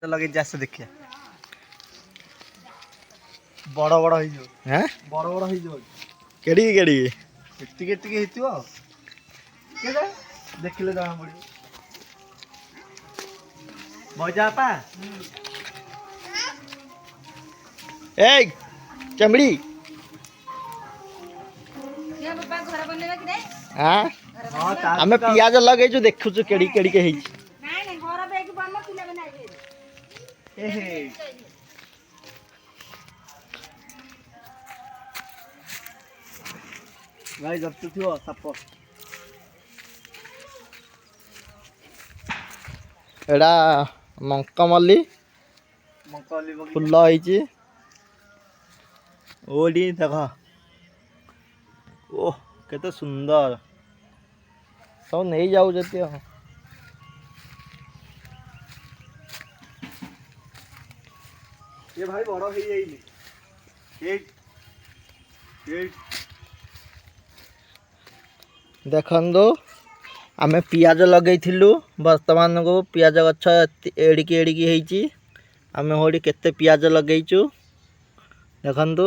लगे जैसे देखिए बड़ बड़ हो हैं बड़ बड़ हो केड़ी केड़ी एतिके एतिके हेतियो के जा देखिले जमा पड़ियो मजा पा ए चमड़ी ये बाबा घर बनेबा कि नहीं हां हां ता हमें पियाज लगे जो देखु केड़ी केड़ी के हेई नहीं नहीं घर पे एक बन पिला बना दे ए हे भाई जब तू थियो साप एडा मंकमल्ली मकली बगी फुल होईची ओडी देखा ओह केते सुंदर सब नहीं जाऊ जते हो ये भाई बड़ हेई जाईली ए देखंदो आमे पियाज लगैथिलु वर्तमान को पियाज गछ एडिकी एडिकी हेची आमे होडी केते पियाज लगैचु देखंदो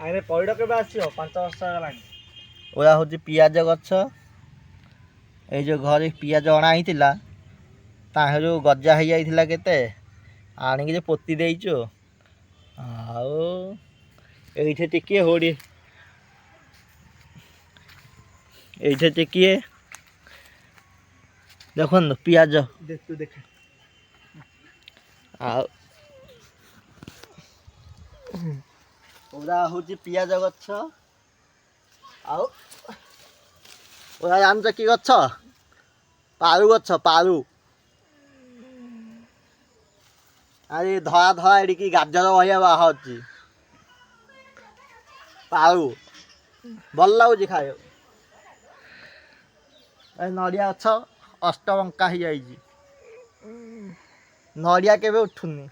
आरे पइड केबे आसियो 5 वर्ष लागलानी ओया होची पियाज गछ ए जो घरे पियाज अणा हितिला ताहेरु गजा हे जाइथिला केते आनी के पोती देइचो आउ एइठे टिके होडी एइठे टिके देखन पियाज देख तू देख आ ओरा होची पियाज गछ आउ ओरा जानछ की गछ पारू गछ पारू अरे धरा धरा एडिकी गाजर भया बाहरची पारू भल लाଗୁଛି खायो ए नडिया गछ अष्टबंका ही जाइजी नडिया केबे उठुनी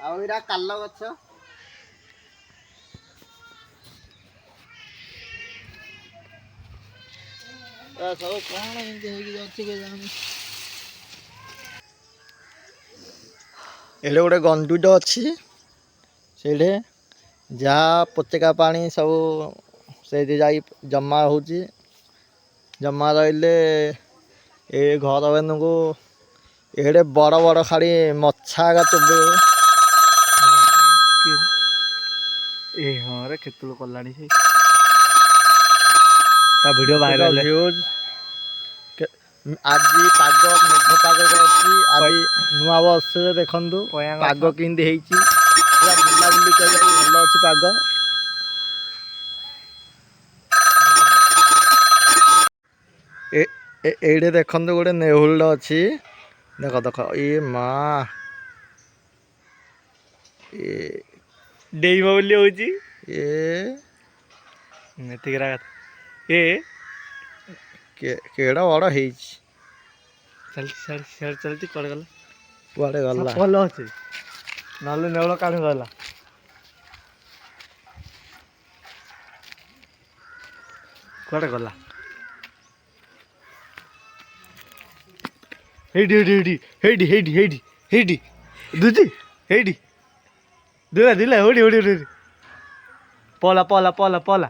आ इरा काल्लो गछ सब कौन एमती होगी जाच्छी के जानी एडे गोटे गंडुट अच्छी सेडे जहाँ पोचेका पानी सब से जाई जमा होची जमा रहिले ए घर बेन को एडे बड़ बड़ खाली मच्छा गा चुबे ए हां रे केतुल कलानी से ता वीडियो वायरल व्यूज आज पाग मेघ पाग अच्छी आज नुआ वर्ष देखु पाग केमती होती पूरा बुलाबुली कर भल अच्छी पाग एडे देखु गोटे नेहुल अच्छी देख देख ये माँ डेइमा बोली होची ये नेतिकरा ए केड़ा बड़ है चलती कर गला कुआडे गला भल अच्छे नले नेवल काढ गला कुआडे गला Heidi Heidi Heidi Heidi Heidi Heidi दुजी हेडी दिला दिला होडी होडी होडी पला पला पला पला